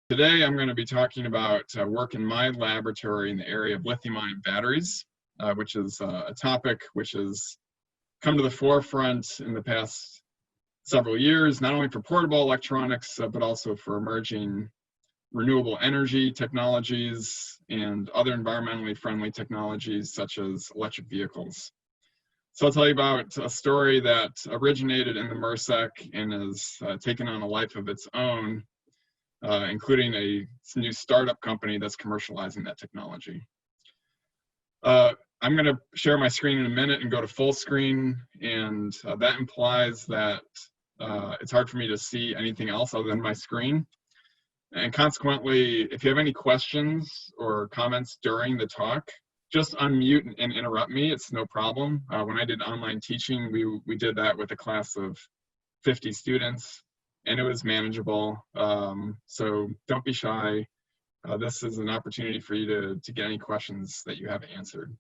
Today, I'm going to be talking about work in my laboratory in the area of lithium-ion batteries, which is a topic which has come to the forefront in the past several years, not only for portable electronics, but also for emerging renewable energy technologies and other environmentally friendly technologies such as electric vehicles. So I'll tell you about a story that originated in the MRSEC and has taken on a life of its own, including a new startup company that's commercializing that technology. I'm going to share my screen in a minute and go to full screen, and that implies that it's hard for me to see anything else other than my screen. And consequently, if you have any questions or comments during the talk, just unmute and interrupt me. It's no problem. When I did online teaching, we did that with a class of 50 students, and it was manageable. So don't be shy. This is an opportunity for you to get any questions that you have answered.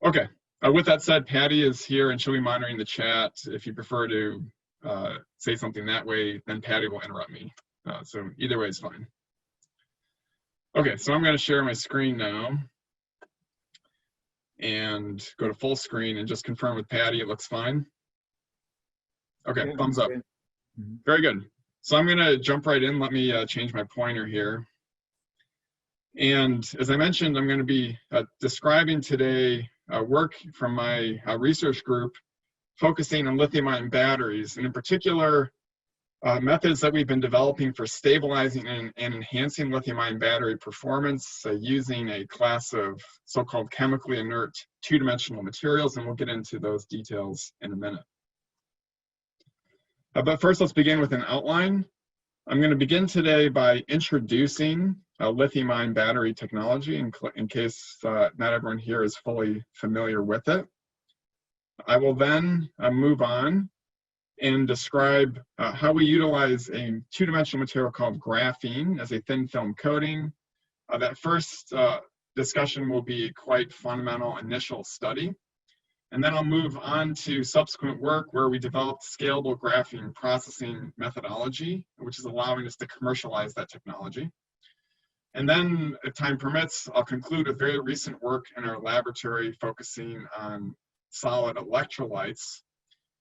Okay, with that said, Patty is here and she'll be monitoring the chat. If you prefer to say something that way, then Patty will interrupt me. So either way is fine. Okay, so I'm going to share my screen now and go to full screen and just confirm with Patty it looks fine. Okay, yeah, thumbs up. Very good. So I'm going to jump right in. Let me change my pointer here. And as I mentioned, I'm going to be describing today work from my research group focusing on lithium-ion batteries, and in particular, methods that we've been developing for stabilizing and enhancing lithium-ion battery performance using a class of so-called chemically inert two-dimensional materials, and we'll get into those details in a minute. But first, let's begin with an outline. I'm going to begin today by introducing lithium-ion battery technology in case not everyone here is fully familiar with it. I will then move on and describe how we utilize a two-dimensional material called graphene as a thin film coating. That first discussion will be quite fundamental initial study. And then I'll move on to subsequent work where we developed scalable graphene processing methodology, which is allowing us to commercialize that technology. And then, if time permits, I'll conclude with very recent work in our laboratory focusing on solid electrolytes.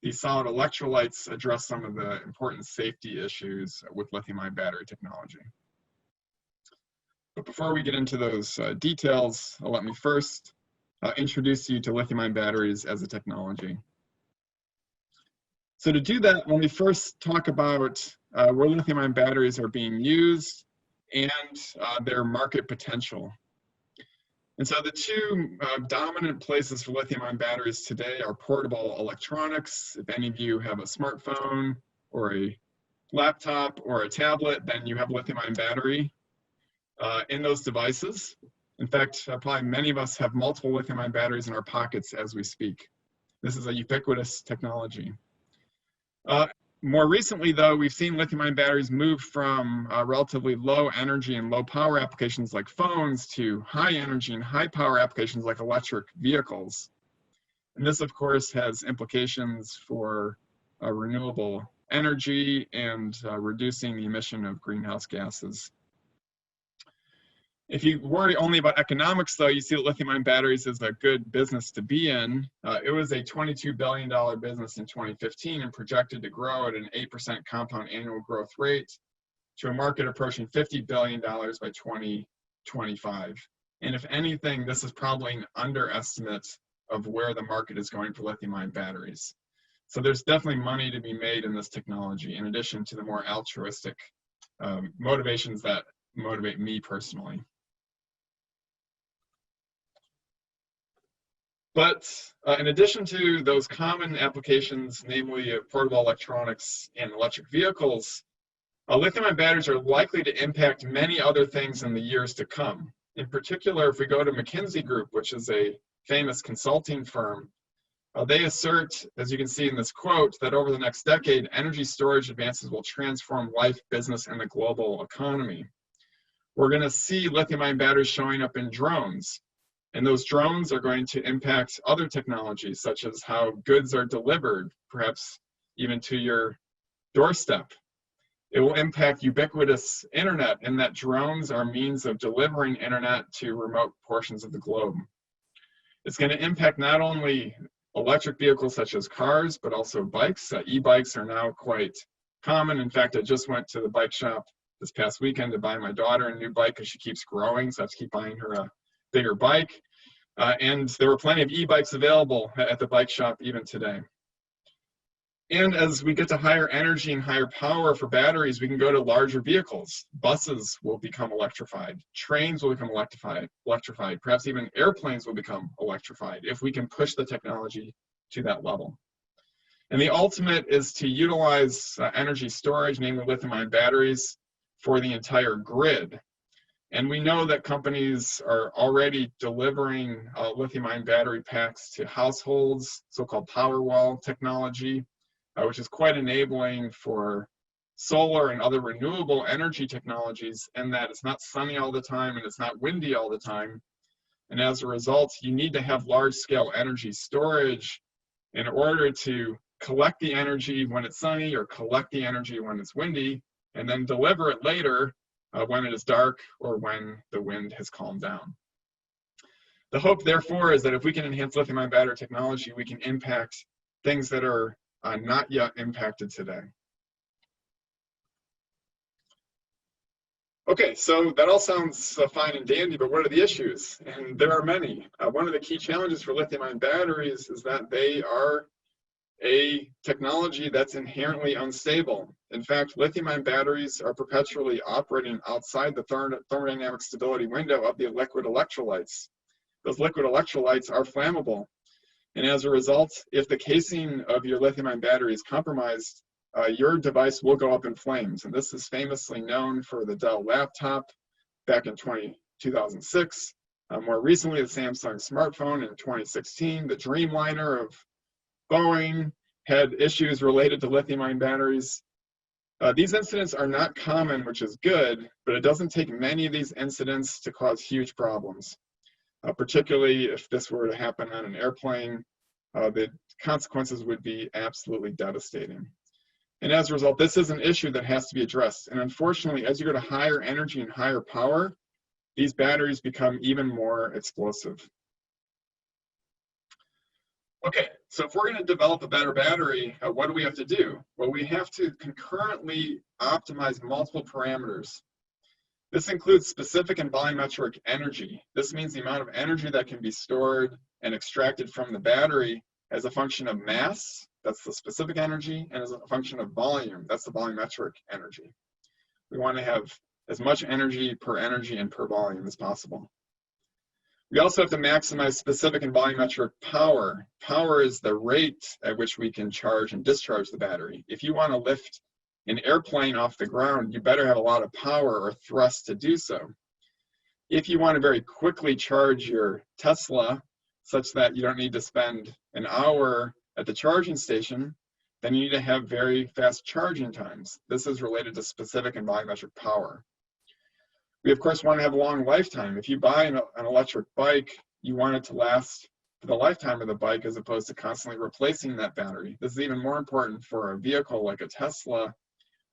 These solid electrolytes address some of the important safety issues with lithium-ion battery technology. But before we get into those details, let me first introduce you to lithium-ion batteries as a technology. So to do that, let me first talk about where lithium-ion batteries are being used and their market potential. And so the two dominant places for lithium-ion batteries today are portable electronics. If any of you have a smartphone or a laptop or a tablet, then you have a lithium-ion battery in those devices. In fact, probably many of us have multiple lithium-ion batteries in our pockets as we speak. This is a ubiquitous technology. More recently, though, we've seen lithium-ion batteries move from relatively low energy and low power applications like phones to high energy and high power applications like electric vehicles. And this, of course, has implications for renewable energy and reducing the emission of greenhouse gases. If you worry only about economics, though, you see that lithium-ion batteries is a good business to be in. It was a $22 billion business in 2015 and projected to grow at an 8% compound annual growth rate to a market approaching $50 billion by 2025. And if anything, this is probably an underestimate of where the market is going for lithium-ion batteries. So there's definitely money to be made in this technology, in addition to the more altruistic motivations that motivate me personally. But in addition to those common applications, namely portable electronics and electric vehicles, lithium-ion batteries are likely to impact many other things in the years to come. In particular, if we go to McKinsey Group, which is a famous consulting firm, they assert, as you can see in this quote, that over the next decade, energy storage advances will transform life, business, and the global economy. We're going to see lithium-ion batteries showing up in drones. And those drones are going to impact other technologies, such as how goods are delivered, perhaps even to your doorstep. It will impact ubiquitous internet, in that drones are means of delivering internet to remote portions of the globe. It's going to impact not only electric vehicles such as cars, but also bikes. E-bikes are now quite common. In fact, I just went to the bike shop this past weekend to buy my daughter a new bike because she keeps growing, so I have to keep buying her a bigger bike. And there were plenty of e-bikes available at the bike shop even today. And as we get to higher energy and higher power for batteries, we can go to larger vehicles. Buses will become electrified. Trains will become electrified. Perhaps even airplanes will become electrified if we can push the technology to that level. And the ultimate is to utilize energy storage, namely lithium-ion batteries, for the entire grid. And we know that companies are already delivering lithium-ion battery packs to households, so-called Powerwall technology, which is quite enabling for solar and other renewable energy technologies, in that it's not sunny all the time and it's not windy all the time. And as a result, you need to have large-scale energy storage in order to collect the energy when it's sunny or collect the energy when it's windy, and then deliver it later when it is dark or when the wind has calmed down. The hope, therefore, is that if we can enhance lithium-ion battery technology, we can impact things that are not yet impacted today. Okay, so that all sounds fine and dandy, but what are the issues? And there are many. One of the key challenges for lithium-ion batteries is that they are a technology that's inherently unstable. In fact, lithium-ion batteries are perpetually operating outside the thermodynamic stability window of the liquid electrolytes. Those liquid electrolytes are flammable. And as a result, if the casing of your lithium-ion battery is compromised, your device will go up in flames. And this is famously known for the Dell laptop back in 2006. More recently, the Samsung smartphone in 2016. The Dreamliner of Boeing had issues related to lithium-ion batteries. These incidents are not common, which is good, but it doesn't take many of these incidents to cause huge problems. Particularly if this were to happen on an airplane, the consequences would be absolutely devastating. And as a result, this is an issue that has to be addressed. And unfortunately, as you go to higher energy and higher power, these batteries become even more explosive. Okay, so if we're going to develop a better battery, what do we have to do? Well, we have to concurrently optimize multiple parameters. This includes specific and volumetric energy. This means the amount of energy that can be stored and extracted from the battery as a function of mass, that's the specific energy, and as a function of volume, that's the volumetric energy. We want to have as much energy and per volume as possible. We also have to maximize specific and volumetric power. Power is the rate at which we can charge and discharge the battery. If you want to lift an airplane off the ground, you better have a lot of power or thrust to do so. If you want to very quickly charge your Tesla, such that you don't need to spend an hour at the charging station, then you need to have very fast charging times. This is related to specific and volumetric power. We, of course, want to have a long lifetime. If you buy an electric bike, you want it to last for the lifetime of the bike as opposed to constantly replacing that battery. This is even more important for a vehicle like a Tesla,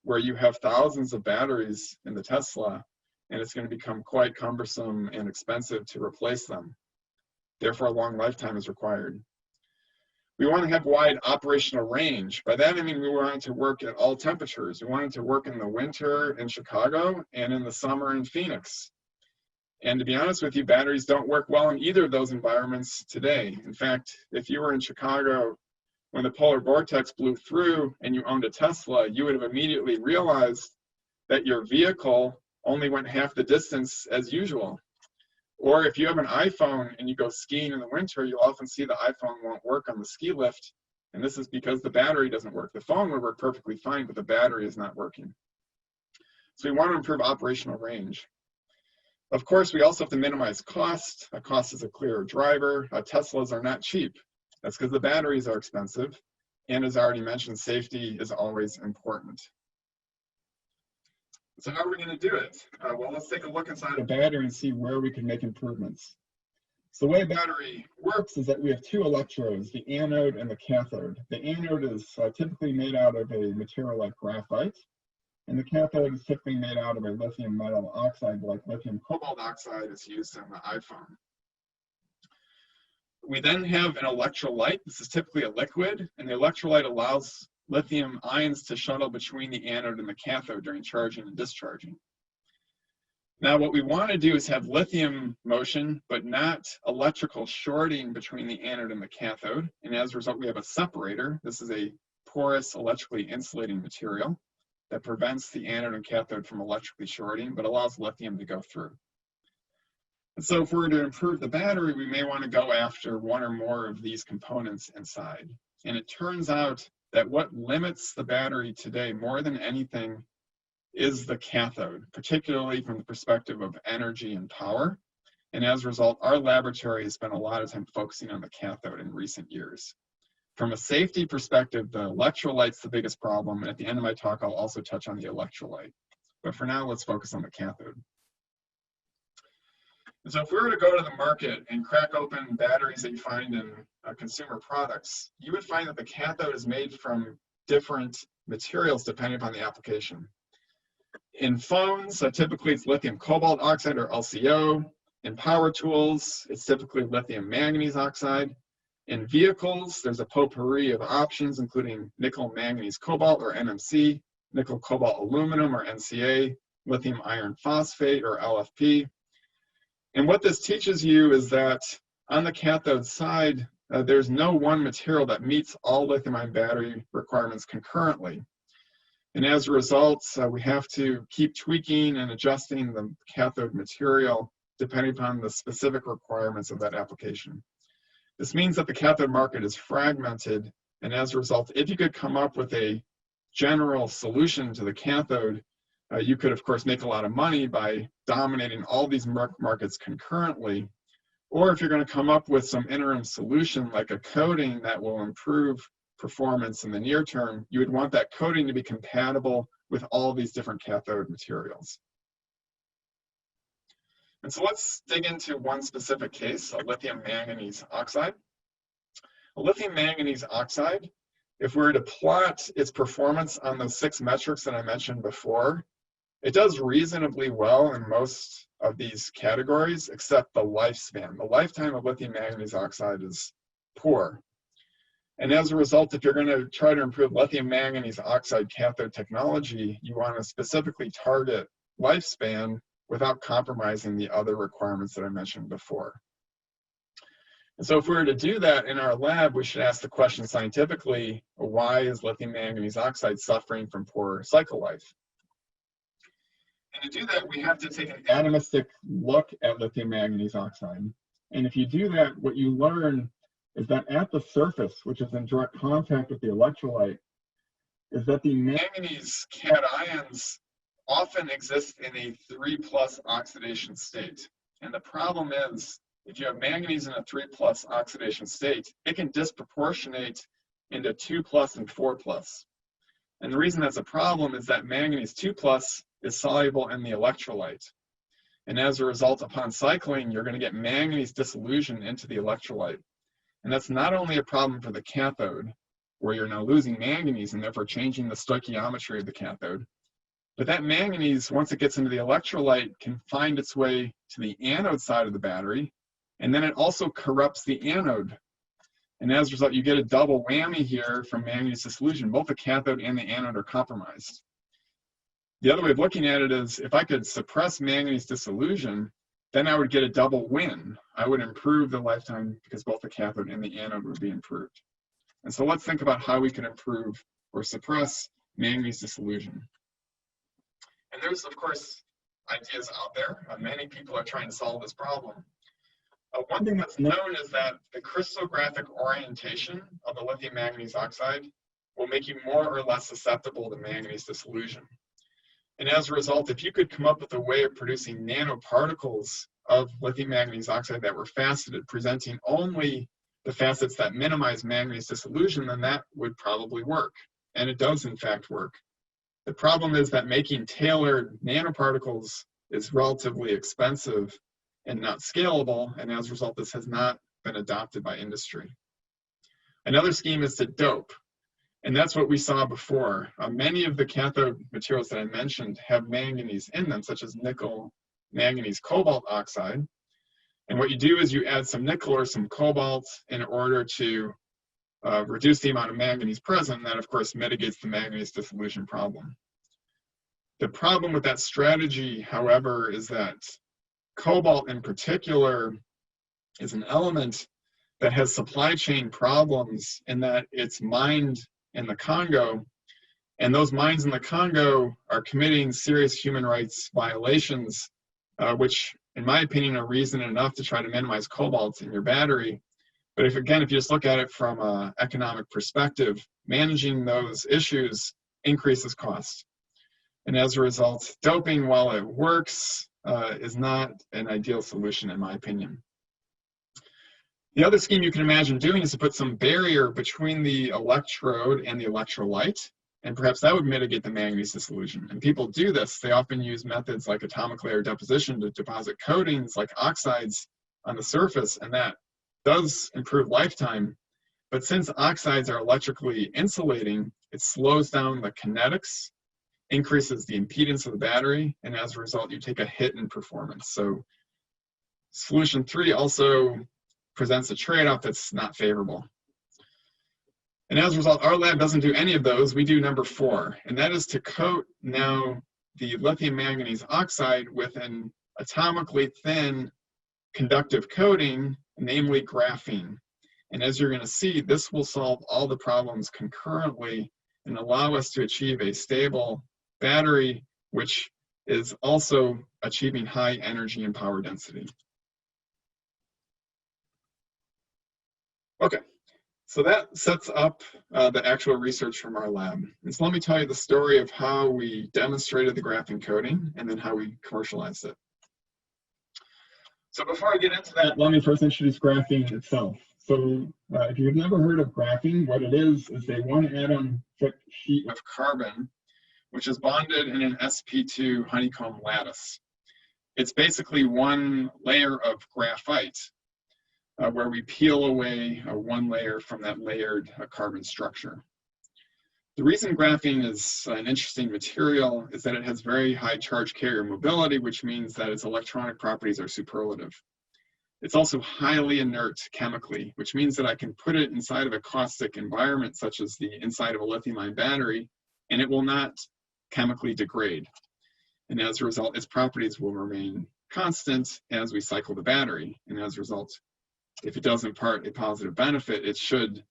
where you have thousands of batteries in the Tesla, and it's going to become quite cumbersome and expensive to replace them. Therefore, a long lifetime is required. We want to have wide operational range. By that, I mean we want it to work at all temperatures. We want it to work in the winter in Chicago and in the summer in Phoenix. And to be honest with you, batteries don't work well in either of those environments today. In fact, if you were in Chicago when the polar vortex blew through and you owned a Tesla, you would have immediately realized that your vehicle only went half the distance as usual. Or if you have an iPhone and you go skiing in the winter, you'll often see the iPhone won't work on the ski lift. And this is because the battery doesn't work. The phone would work perfectly fine, but the battery is not working. So we want to improve operational range. Of course, we also have to minimize cost. Cost is a clearer driver. Teslas are not cheap. That's because the batteries are expensive. And as I already mentioned, safety is always important. So how are we going to do it? Well, let's take a look inside a battery and see where we can make improvements. So the way a battery works is that we have two electrodes, the anode and the cathode. The anode is typically made out of a material like graphite, And the cathode is typically made out of a lithium metal oxide, like lithium cobalt oxide is used in the iPhone. We then have an electrolyte. This is typically a liquid, and the electrolyte allows lithium ions to shuttle between the anode and the cathode during charging and discharging. Now, what we want to do is have lithium motion, but not electrical shorting between the anode and the cathode. And as a result, we have a separator. This is a porous, electrically insulating material that prevents the anode and cathode from electrically shorting, but allows lithium to go through. And so if we're to improve the battery, we may want to go after one or more of these components inside. And it turns out that what limits the battery today more than anything is the cathode, particularly from the perspective of energy and power. And as a result, our laboratory has spent a lot of time focusing on the cathode in recent years. From a safety perspective, the electrolyte's the biggest problem, and at the end of my talk, I'll also touch on the electrolyte. But for now, let's focus on the cathode. And so if we were to go to the market and crack open batteries that you find in consumer products, you would find that the cathode is made from different materials depending upon the application. In phones, typically it's lithium cobalt oxide or LCO. In power tools, it's typically lithium manganese oxide. In vehicles, there's a potpourri of options, including nickel manganese cobalt or NMC, nickel cobalt aluminum or NCA, lithium iron phosphate or LFP. And what this teaches you is that on the cathode side, there's no one material that meets all lithium-ion battery requirements concurrently. And as a result, we have to keep tweaking and adjusting the cathode material depending upon the specific requirements of that application. This means that the cathode market is fragmented, and as a result, if you could come up with a general solution to the cathode, you could, of course, make a lot of money by dominating all these markets concurrently. Or if you're going to come up with some interim solution like a coating that will improve performance in the near term, you would want that coating to be compatible with all these different cathode materials. And so let's dig into one specific case, lithium manganese oxide. Lithium manganese oxide, if we were to plot its performance on those 6 metrics that I mentioned before, it does reasonably well in most of these categories, except the lifespan. The lifetime of lithium manganese oxide is poor. And as a result, if you're going to try to improve lithium manganese oxide cathode technology, you want to specifically target lifespan without compromising the other requirements that I mentioned before. And so if we were to do that in our lab, we should ask the question scientifically, why is lithium manganese oxide suffering from poor cycle life? And to do that, we have to take an atomistic look at lithium manganese oxide. And if you do that, what you learn is that at the surface, which is in direct contact with the electrolyte, is that the manganese cations often exist in a 3+ oxidation state. And the problem is, if you have manganese in a 3+ oxidation state, it can disproportionate into 2+ and 4+. And the reason that's a problem is that manganese 2+ is soluble in the electrolyte. And as a result, upon cycling, you're going to get manganese dissolution into the electrolyte. And that's not only a problem for the cathode, where you're now losing manganese and therefore changing the stoichiometry of the cathode, but that manganese, once it gets into the electrolyte, can find its way to the anode side of the battery, and then it also corrupts the anode. And as a result, you get a double whammy here from manganese dissolution. Both the cathode and the anode are compromised. The other way of looking at it is, if I could suppress manganese dissolution, then I would get a double win. I would improve the lifetime because both the cathode and the anode would be improved. And so let's think about how we can improve or suppress manganese dissolution. And there's, of course, ideas out there. Many people are trying to solve this problem. One thing that's known is that the crystallographic orientation of the lithium manganese oxide will make you more or less susceptible to manganese dissolution. And as a result, if you could come up with a way of producing nanoparticles of lithium manganese oxide that were faceted, presenting only the facets that minimize manganese dissolution, then that would probably work. And it does, in fact, work. The problem is that making tailored nanoparticles is relatively expensive and not scalable, and as a result, this has not been adopted by industry. Another scheme is to dope. And that's what we saw before. Many of the cathode materials that I mentioned have manganese in them, such as nickel, manganese, cobalt oxide. And what you do is you add some nickel or some cobalt in order to reduce the amount of manganese present, and that of course mitigates the manganese dissolution problem. The problem with that strategy, however, is that cobalt in particular is an element that has supply chain problems in that it's mined in the Congo, and those mines in the Congo are committing serious human rights violations, which in my opinion are reason enough to try to minimize cobalt in your battery. But if you just look at it from an economic perspective, managing those issues increases cost. And as a result, doping, while it works, is not an ideal solution in my opinion. The other scheme you can imagine doing is to put some barrier between the electrode and the electrolyte, and perhaps that would mitigate the manganese dissolution. And people do this. They often use methods like atomic layer deposition to deposit coatings like oxides on the surface, and that does improve lifetime. But since oxides are electrically insulating, it slows down the kinetics, increases the impedance of the battery, and as a result, you take a hit in performance. So solution 3 also presents a trade-off that's not favorable. And as a result, our lab doesn't do any of those. We do number 4, and that is to coat now the lithium manganese oxide with an atomically thin conductive coating, namely graphene. And as you're going to see, this will solve all the problems concurrently and allow us to achieve a stable battery, which is also achieving high energy and power density. Okay, so that sets up the actual research from our lab. And so let me tell you the story of how we demonstrated the graphene coating and then how we commercialized it. So before I get into that, let me first introduce graphene itself. So if you've never heard of graphene, what it is a one-atom thick sheet of carbon, which is bonded in an sp2 honeycomb lattice. It's basically one layer of graphite, where we peel away one layer from that layered carbon structure. The reason graphene is an interesting material is that it has very high charge carrier mobility, which means that its electronic properties are superlative. It's also highly inert chemically, which means that I can put it inside of a caustic environment, such as the inside of a lithium-ion battery, and it will not chemically degrade. And as a result, its properties will remain constant as we cycle the battery. And as a result, if it does impart a positive benefit, it should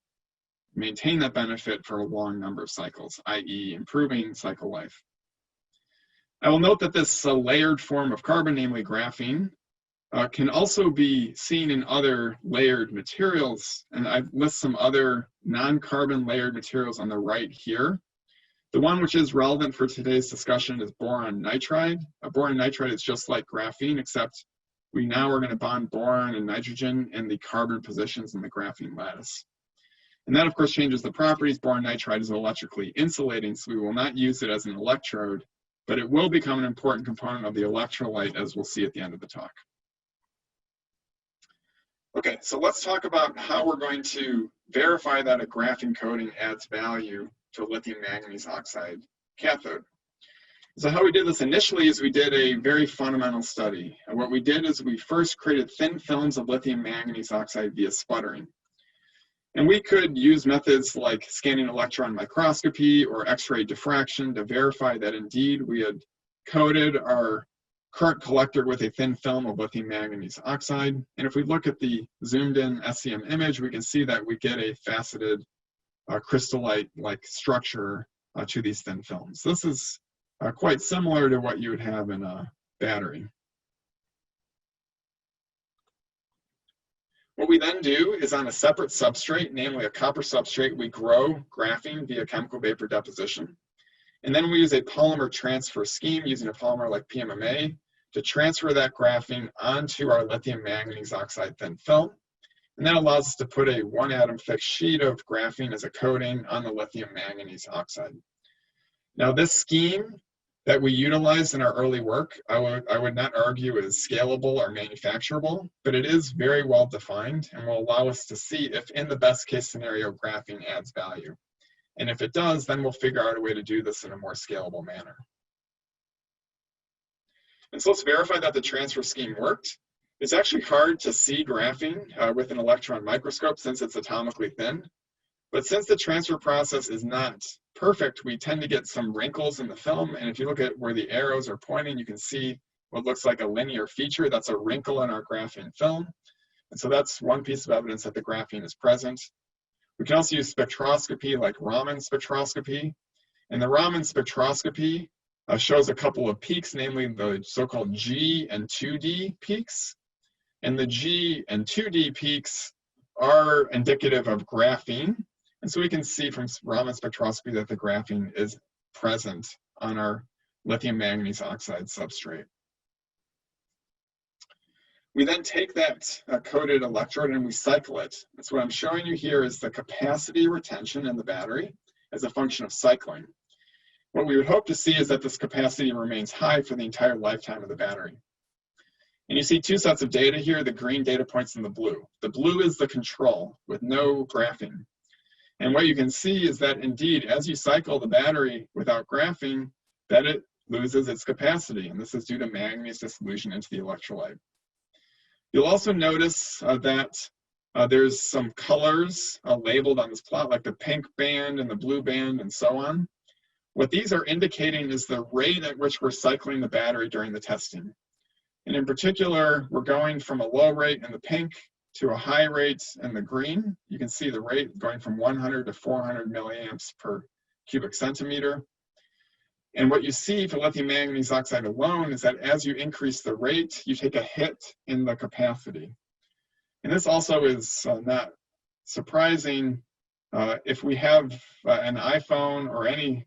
maintain that benefit for a long number of cycles, i.e. improving cycle life. I will note that this layered form of carbon, namely graphene, can also be seen in other layered materials, and I list some other non-carbon layered materials on the right here. The one which is relevant for today's discussion is boron nitride. Boron nitride is just like graphene, except we now are going to bond boron and nitrogen in the carbon positions in the graphene lattice. And that, of course, changes the properties. Boron nitride is electrically insulating, so we will not use it as an electrode, but it will become an important component of the electrolyte, as we'll see at the end of the talk. Okay, so let's talk about how we're going to verify that a graphene coating adds value to a lithium manganese oxide cathode. So how we did this initially is we did a very fundamental study. And what we did is we first created thin films of lithium manganese oxide via sputtering. And we could use methods like scanning electron microscopy or X-ray diffraction to verify that indeed we had coated our current collector with a thin film of lithium manganese oxide. And if we look at the zoomed in SEM image, we can see that we get a faceted crystallite-like structure to these thin films. This is quite similar to what you would have in a battery. What we then do is on a separate substrate, namely a copper substrate, we grow graphene via chemical vapor deposition. And then we use a polymer transfer scheme using a polymer like PMMA to transfer that graphene onto our lithium manganese oxide thin film. And that allows us to put a one-atom thick sheet of graphene as a coating on the lithium manganese oxide. Now, this scheme that we utilized in our early work, I would not argue is scalable or manufacturable, but it is very well defined and will allow us to see if in the best case scenario, graphene adds value. And if it does, then we'll figure out a way to do this in a more scalable manner. And so let's verify that the transfer scheme worked. It's actually hard to see graphene with an electron microscope since it's atomically thin. But since the transfer process is not perfect, we tend to get some wrinkles in the film. And if you look at where the arrows are pointing, you can see what looks like a linear feature. That's a wrinkle in our graphene film. And so that's one piece of evidence that the graphene is present. We can also use spectroscopy like Raman spectroscopy. And the Raman spectroscopy shows a couple of peaks, namely the so-called G and 2D peaks. And the G and 2D peaks are indicative of graphene. And so we can see from Raman spectroscopy that the graphene is present on our lithium manganese oxide substrate. We then take that coated electrode and we cycle it. And so what I'm showing you here is the capacity retention in the battery as a function of cycling. What we would hope to see is that this capacity remains high for the entire lifetime of the battery. And you see two sets of data here, the green data points and the blue. The blue is the control with no graphene. And what you can see is that indeed, as you cycle the battery without graphene, that it loses its capacity. And this is due to manganese dissolution into the electrolyte. You'll also notice that there's some colors labeled on this plot, like the pink band and the blue band and so on. What these are indicating is the rate at which we're cycling the battery during the testing. And in particular, we're going from a low rate in the pink to a high rate in the green. You can see the rate going from 100 to 400 milliamps per cubic centimeter. And what you see for lithium manganese oxide alone is that as you increase the rate, you take a hit in the capacity. And this also is not surprising. If we have an iPhone or any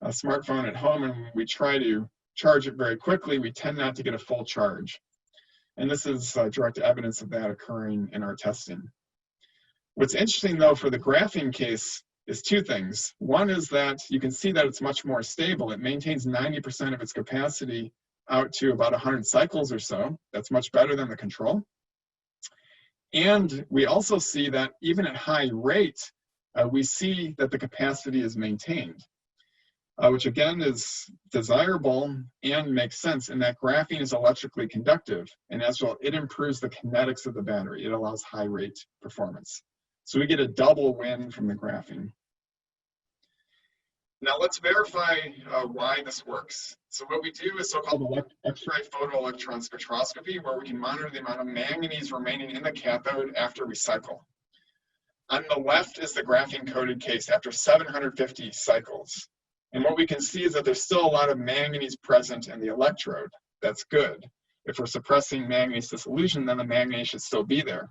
smartphone at home and we try to charge it very quickly, we tend not to get a full charge. And this is direct evidence of that occurring in our testing. What's interesting though for the graphene case is two things. One is that you can see that it's much more stable. It maintains 90% of its capacity out to about 100 cycles or so. That's much better than the control. And we also see that even at high rate, we see that the capacity is maintained, which again is desirable and makes sense in that graphene is electrically conductive. And as well, it improves the kinetics of the battery. It allows high rate performance. So we get a double win from the graphene. Now let's verify why this works. So what we do is so-called X-ray photoelectron spectroscopy, where we can monitor the amount of manganese remaining in the cathode after we cycle. On the left is the graphene-coated case after 750 cycles. And what we can see is that there's still a lot of manganese present in the electrode. That's good. If we're suppressing manganese dissolution, then the manganese should still be there.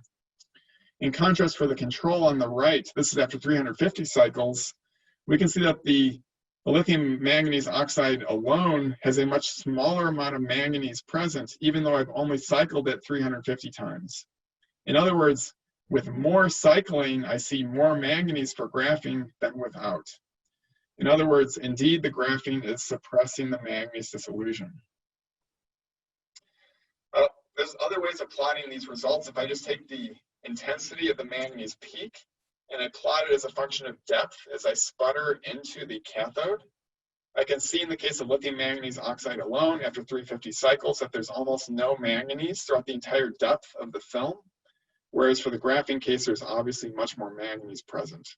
In contrast, for the control on the right, this is after 350 cycles, we can see that the lithium manganese oxide alone has a much smaller amount of manganese present, even though I've only cycled it 350 times. In other words, with more cycling, I see more manganese for graphene than without. In other words, indeed, the graphene is suppressing the manganese dissolution. There's other ways of plotting these results. If I just take the intensity of the manganese peak and I plot it as a function of depth as I sputter into the cathode, I can see in the case of lithium manganese oxide alone, after 350 cycles, that there's almost no manganese throughout the entire depth of the film, whereas for the graphene case, there's obviously much more manganese present.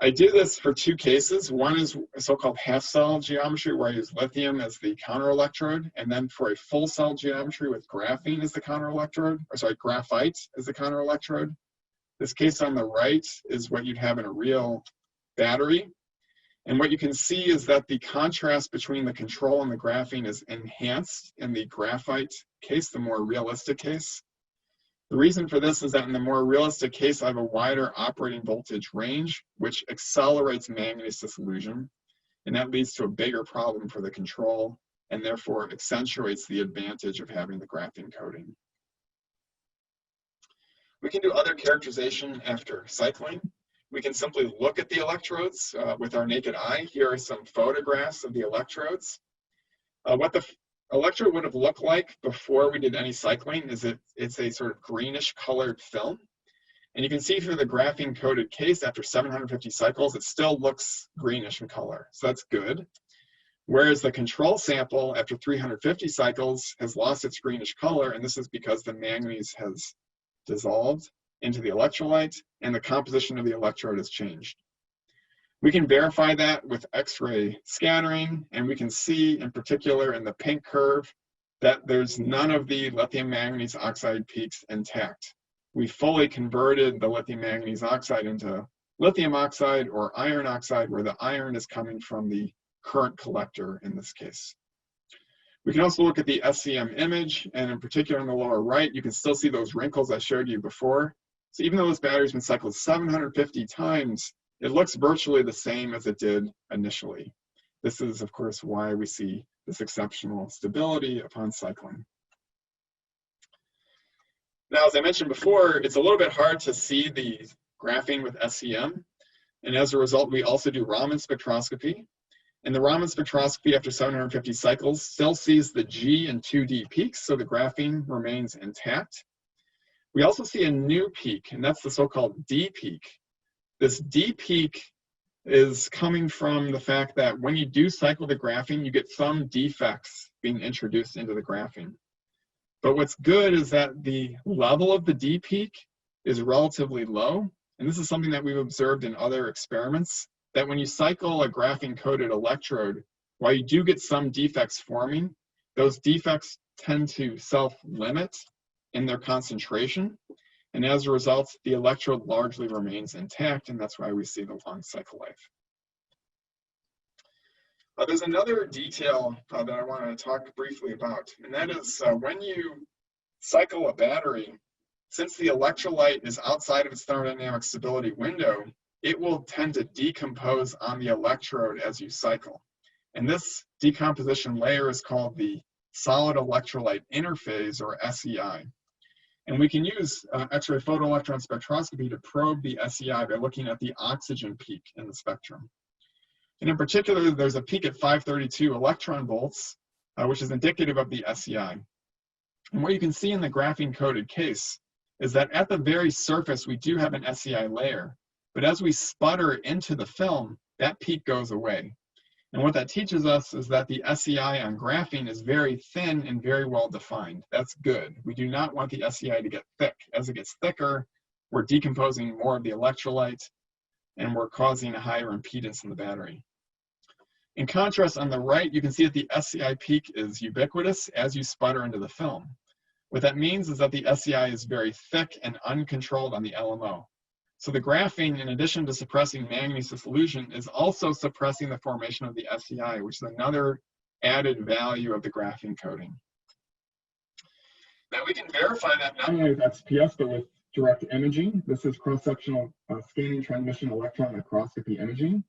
I do this for two cases. One is a so-called half-cell geometry, where I use lithium as the counter-electrode, and then for a full-cell geometry with graphene as the counter-electrode, or sorry, graphite as the counter-electrode. This case on the right is what you'd have in a real battery. And what you can see is that the contrast between the control and the graphene is enhanced in the graphite case, the more realistic case. The reason for this is that in the more realistic case, I have a wider operating voltage range, which accelerates manganese dissolution, and that leads to a bigger problem for the control, and therefore accentuates the advantage of having the graphene coating. We can do other characterization after cycling. We can simply look at the electrodes with our naked eye. Here are some photographs of the electrodes. What the electrode would have looked like before we did any cycling is it's a sort of greenish colored film. And you can see through the graphene coated case after 750 cycles, it still looks greenish in color. So that's good. Whereas the control sample after 350 cycles has lost its greenish color, and this is because the manganese has dissolved into the electrolyte and the composition of the electrode has changed. We can verify that with X-ray scattering, and we can see in particular in the pink curve that there's none of the lithium manganese oxide peaks intact. We fully converted the lithium manganese oxide into lithium oxide or iron oxide, where the iron is coming from the current collector in this case. We can also look at the SEM image, and in particular in the lower right, you can still see those wrinkles I showed you before. So even though this battery's been cycled 750 times, it looks virtually the same as it did initially. This is, of course, why we see this exceptional stability upon cycling. Now, as I mentioned before, it's a little bit hard to see the graphene with SEM, and as a result, we also do Raman spectroscopy. And the Raman spectroscopy after 750 cycles still sees the G and 2D peaks, so the graphene remains intact. We also see a new peak, and that's the so-called D peak. This D peak is coming from the fact that when you do cycle the graphene, you get some defects being introduced into the graphene. But what's good is that the level of the D peak is relatively low, and this is something that we've observed in other experiments, that when you cycle a graphene-coated electrode, while you do get some defects forming, those defects tend to self-limit in their concentration, and as a result, the electrode largely remains intact, and that's why we see the long cycle life. There's another detail that I want to talk briefly about, and that is when you cycle a battery, since the electrolyte is outside of its thermodynamic stability window, it will tend to decompose on the electrode as you cycle. And this decomposition layer is called the solid electrolyte interphase, or SEI. And we can use X-ray photoelectron spectroscopy to probe the SEI by looking at the oxygen peak in the spectrum. And in particular, there's a peak at 532 electron volts, which is indicative of the SEI. And what you can see in the graphene-coated case is that at the very surface, we do have an SEI layer. But as we sputter into the film, that peak goes away. And what that teaches us is that the SEI on graphene is very thin and very well defined. That's good. We do not want the SEI to get thick. As it gets thicker, we're decomposing more of the electrolyte, and we're causing a higher impedance in the battery. In contrast, on the right, you can see that the SEI peak is ubiquitous as you sputter into the film. What that means is that the SEI is very thick and uncontrolled on the LMO. So the graphene, in addition to suppressing manganese dissolution, is also suppressing the formation of the SEI, which is another added value of the graphene coating. Now we can verify that not only with XPS, but with direct imaging. This is cross-sectional scanning transmission electron microscopy imaging.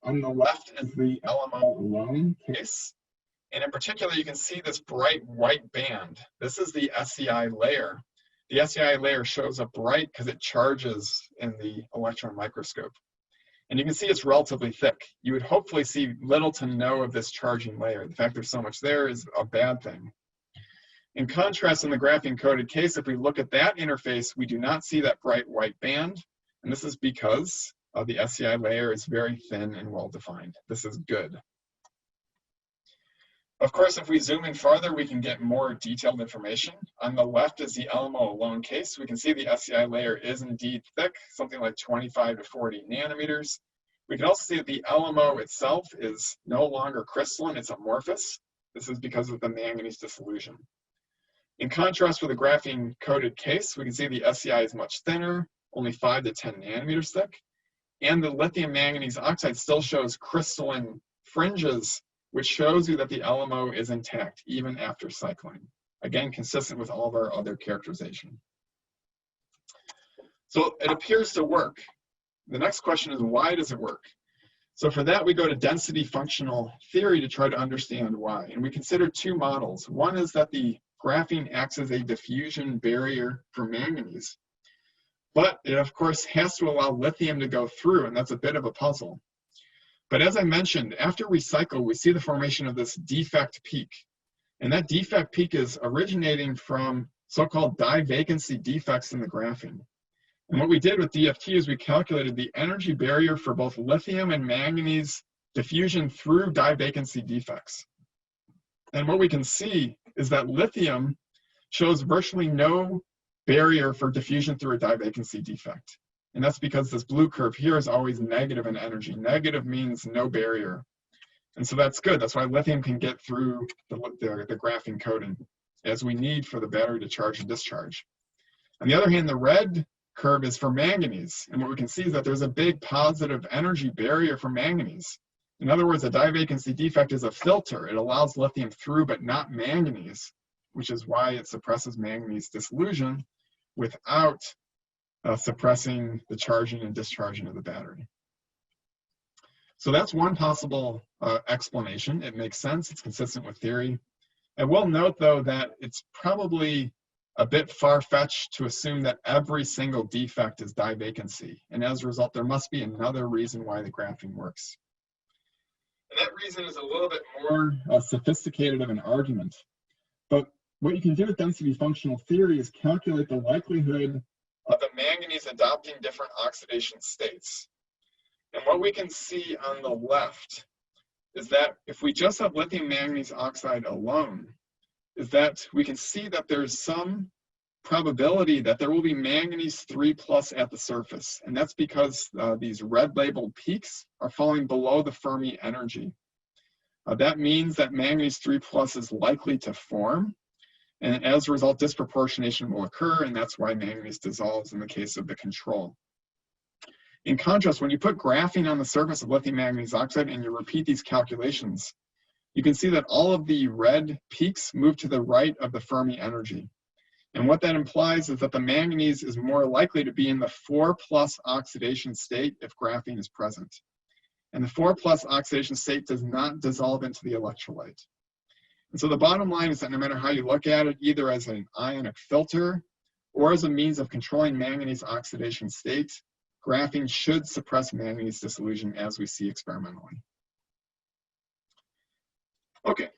On the left is the LMO alone case. And in particular, you can see this bright white band. This is the SEI layer. The SEI layer shows up bright because it charges in the electron microscope. And you can see it's relatively thick. You would hopefully see little to no of this charging layer. The fact there's so much there is a bad thing. In contrast, in the graphene-coated case, if we look at that interface, we do not see that bright white band. And this is because the SEI layer is very thin and well-defined. This is good. Of course, if we zoom in farther, we can get more detailed information. On the left is the LMO alone case. We can see the SEI layer is indeed thick, something like 25 to 40 nanometers. We can also see that the LMO itself is no longer crystalline, it's amorphous. This is because of the manganese dissolution. In contrast with the graphene-coated case, we can see the SEI is much thinner, only 5 to 10 nanometers thick. And the lithium manganese oxide still shows crystalline fringes, which shows you that the LMO is intact even after cycling. Again, consistent with all of our other characterization. So it appears to work. The next question is, why does it work? So for that, we go to density functional theory to try to understand why. And we consider two models. One is that the graphene acts as a diffusion barrier for manganese. But it, of course, has to allow lithium to go through, and that's a bit of a puzzle. But as I mentioned, after we cycle, we see the formation of this defect peak. And that defect peak is originating from so-called die vacancy defects in the graphene. And what we did with DFT is we calculated the energy barrier for both lithium and manganese diffusion through dye vacancy defects. And what we can see is that lithium shows virtually no barrier for diffusion through a dye vacancy defect. And that's because this blue curve here is always negative in energy. Negative means no barrier. And so that's good. That's why lithium can get through the graphene coating as we need for the battery to charge and discharge. On the other hand, the red curve is for manganese. And what we can see is that there's a big positive energy barrier for manganese. In other words, a dye vacancy defect is a filter. It allows lithium through, but not manganese, which is why it suppresses manganese dissolution without suppressing the charging and discharging of the battery. So that's one possible explanation. It makes sense. It's consistent with theory. I will note, though, that it's probably a bit far-fetched to assume that every single defect is dye vacancy. And as a result, there must be another reason why the graphene works. And that reason is a little bit more sophisticated of an argument. But what you can do with density functional theory is calculate the likelihood of the manganese adopting different oxidation states. And what we can see on the left is that if we just have lithium manganese oxide alone, is that we can see that there's some probability that there will be manganese 3+ at the surface. And that's because these red labeled peaks are falling below the Fermi energy. That means that manganese 3+ is likely to form. And as a result, disproportionation will occur, and that's why manganese dissolves in the case of the control. In contrast, when you put graphene on the surface of lithium manganese oxide and you repeat these calculations, you can see that all of the red peaks move to the right of the Fermi energy. And what that implies is that the manganese is more likely to be in the 4+ oxidation state if graphene is present. And the 4+ oxidation state does not dissolve into the electrolyte. And so the bottom line is that no matter how you look at it, either as an ionic filter or as a means of controlling manganese oxidation state, graphene should suppress manganese dissolution as we see experimentally. Okay,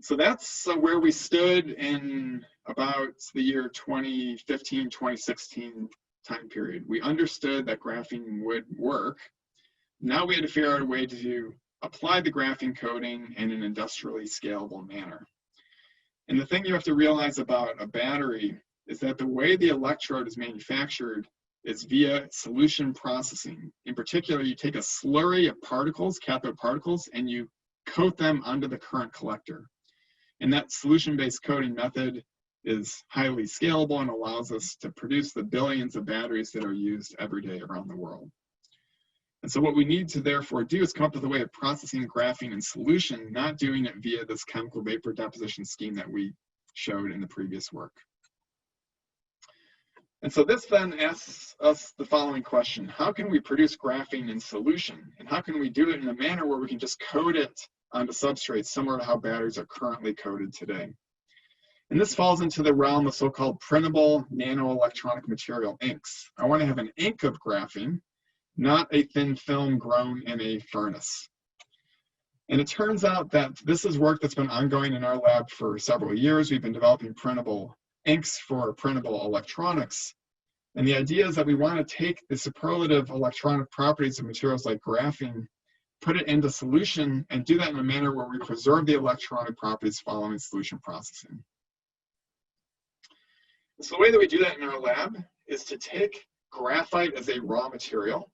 so that's where we stood in about the year 2015, 2016 time period. We understood that graphene would work. Now we had to figure out a way to apply the graphene coating in an industrially scalable manner. And the thing you have to realize about a battery is that the way the electrode is manufactured is via solution processing. In particular, you take a slurry of particles, cathode particles, and you coat them onto the current collector. And that solution-based coating method is highly scalable and allows us to produce the billions of batteries that are used every day around the world. And so what we need to therefore do is come up with a way of processing graphene in solution, not doing it via this chemical vapor deposition scheme that we showed in the previous work. And so this then asks us the following question: how can we produce graphene in solution? And how can we do it in a manner where we can just coat it onto substrates similar to how batteries are currently coated today? And this falls into the realm of so-called printable nanoelectronic material inks. I want to have an ink of graphene, not a thin film grown in a furnace. And it turns out that this is work that's been ongoing in our lab for several years. We've been developing printable inks for printable electronics. And the idea is that we want to take the superlative electronic properties of materials like graphene, put it into solution, and do that in a manner where we preserve the electronic properties following solution processing. So the way that we do that in our lab is to take graphite as a raw material,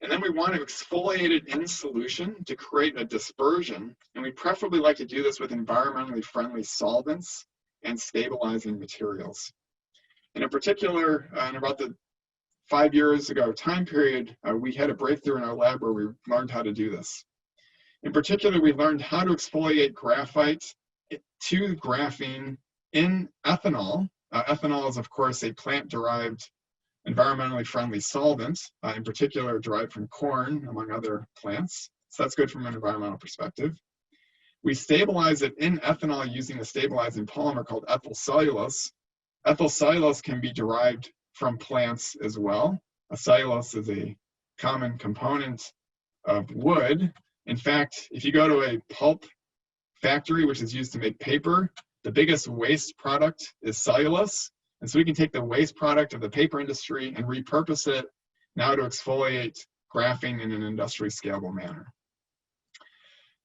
and then we want to exfoliate it in solution to create a dispersion. And we preferably like to do this with environmentally friendly solvents and stabilizing materials. And in particular, in about the 5 years ago time period, we had a breakthrough in our lab where we learned how to do this. In particular, we learned how to exfoliate graphite to graphene in ethanol. Ethanol is, of course, a plant-derived environmentally friendly solvent, in particular derived from corn, among other plants. So that's good from an environmental perspective. We stabilize it in ethanol using a stabilizing polymer called ethyl cellulose. Ethyl cellulose can be derived from plants as well. A cellulose is a common component of wood. In fact, if you go to a pulp factory, which is used to make paper, the biggest waste product is cellulose. And so we can take the waste product of the paper industry and repurpose it now to exfoliate graphene in an industrially scalable manner.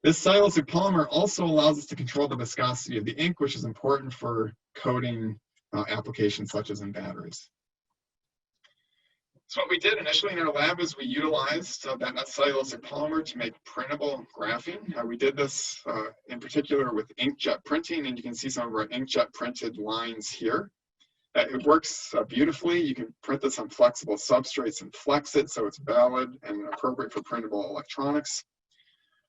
This cellulosic polymer also allows us to control the viscosity of the ink, which is important for coating applications such as in batteries. So what we did initially in our lab is we utilized that cellulosic polymer to make printable graphene. We did this in particular with inkjet printing, and you can see some of our inkjet printed lines here. It works beautifully. You can print this on flexible substrates and flex it so it's valid and appropriate for printable electronics.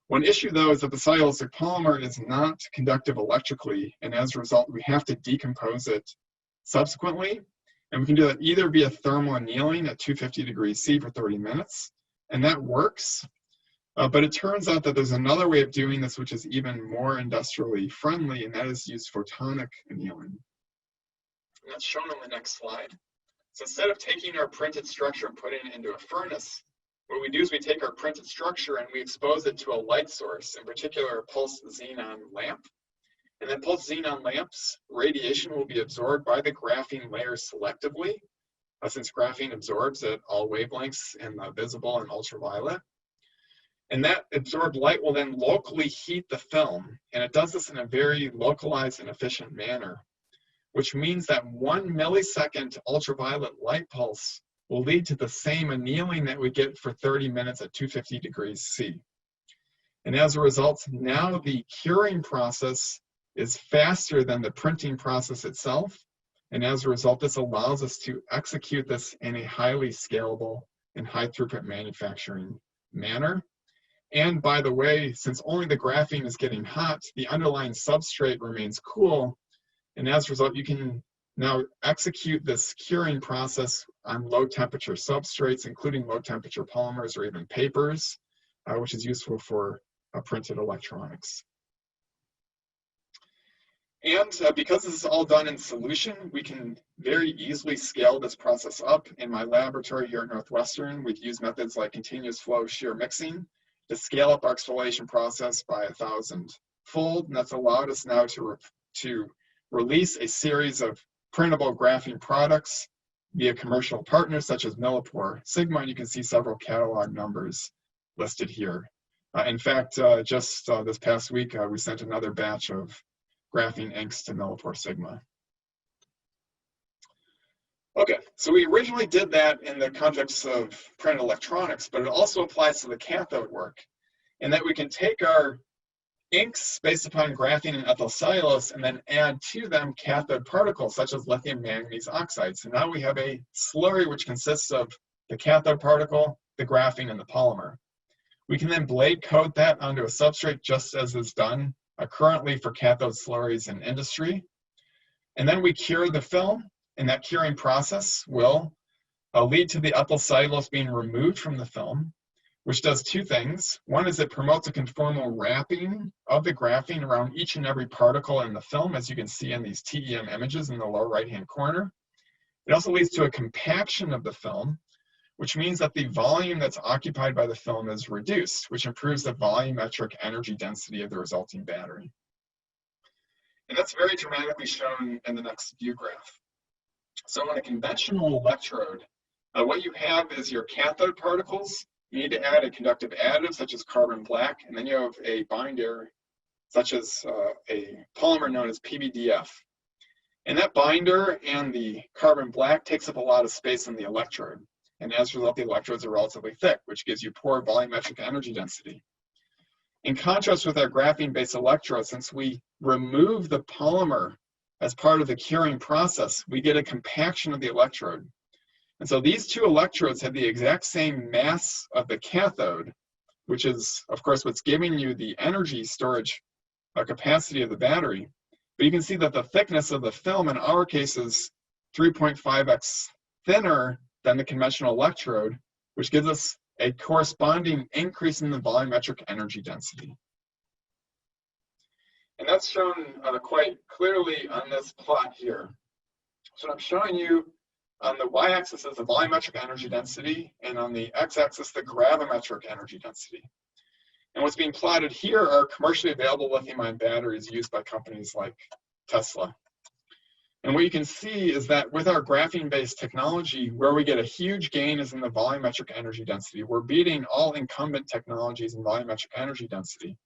One issue, though, is that the cellulosic polymer is not conductive electrically, and as a result, we have to decompose it subsequently. And we can do that either via thermal annealing at 250 degrees C for 30 minutes, and that works. But it turns out that there's another way of doing this which is even more industrially friendly, and that is use photonic annealing. And that's shown on the next slide. So instead of taking our printed structure and putting it into a furnace, what we do is we take our printed structure and we expose it to a light source, in particular a pulsed xenon lamp. And then pulsed xenon lamps, radiation will be absorbed by the graphene layer selectively, since graphene absorbs at all wavelengths in the visible and ultraviolet. And that absorbed light will then locally heat the film, and it does this in a very localized and efficient manner, which means that 1 millisecond ultraviolet light pulse will lead to the same annealing that we get for 30 minutes at 250 degrees C. And as a result, now the curing process is faster than the printing process itself. And as a result, this allows us to execute this in a highly scalable and high throughput manufacturing manner. And by the way, since only the graphene is getting hot, the underlying substrate remains cool. And as a result, you can now execute this curing process on low temperature substrates, including low temperature polymers or even papers, which is useful for printed electronics. And because this is all done in solution, we can very easily scale this process up. In my laboratory here at Northwestern, we've used methods like continuous flow shear mixing to scale up our exfoliation process by 1,000-fold. And that's allowed us now to release a series of printable graphene products via commercial partners such as Millipore Sigma, and you can see several catalog numbers listed here. In fact, just this past week, we sent another batch of graphene inks to Millipore Sigma. Okay, so we originally did that in the context of printed electronics, but it also applies to the cathode work, in that we can take our inks based upon graphene and ethyl cellulose and then add to them cathode particles such as lithium manganese oxide. So now we have a slurry which consists of the cathode particle, the graphene, and the polymer. We can then blade coat that onto a substrate just as is done currently for cathode slurries in industry. And then we cure the film, and that curing process will lead to the ethyl cellulose being removed from the film, which does two things. One is it promotes a conformal wrapping of the graphene around each and every particle in the film, as you can see in these TEM images in the lower right-hand corner. It also leads to a compaction of the film, which means that the volume that's occupied by the film is reduced, which improves the volumetric energy density of the resulting battery. And that's very dramatically shown in the next view graph. So on a conventional electrode, what you have is your cathode particles. You need to add a conductive additive such as carbon black, and then you have a binder such as a polymer known as PVDF. And that binder and the carbon black takes up a lot of space on the electrode. And as a result, the electrodes are relatively thick, which gives you poor volumetric energy density. In contrast with our graphene-based electrodes, since we remove the polymer as part of the curing process, we get a compaction of the electrode. And so these two electrodes have the exact same mass of the cathode, which is, of course, what's giving you the energy storage capacity of the battery. But you can see that the thickness of the film in our case is 3.5x thinner than the conventional electrode, which gives us a corresponding increase in the volumetric energy density. And that's shown quite clearly on this plot here. So I'm showing you on the y-axis is the volumetric energy density, and on the x-axis, the gravimetric energy density. And what's being plotted here are commercially available lithium-ion batteries used by companies like Tesla. And what you can see is that with our graphene-based technology, where we get a huge gain is in the volumetric energy density. We're beating all incumbent technologies in volumetric energy density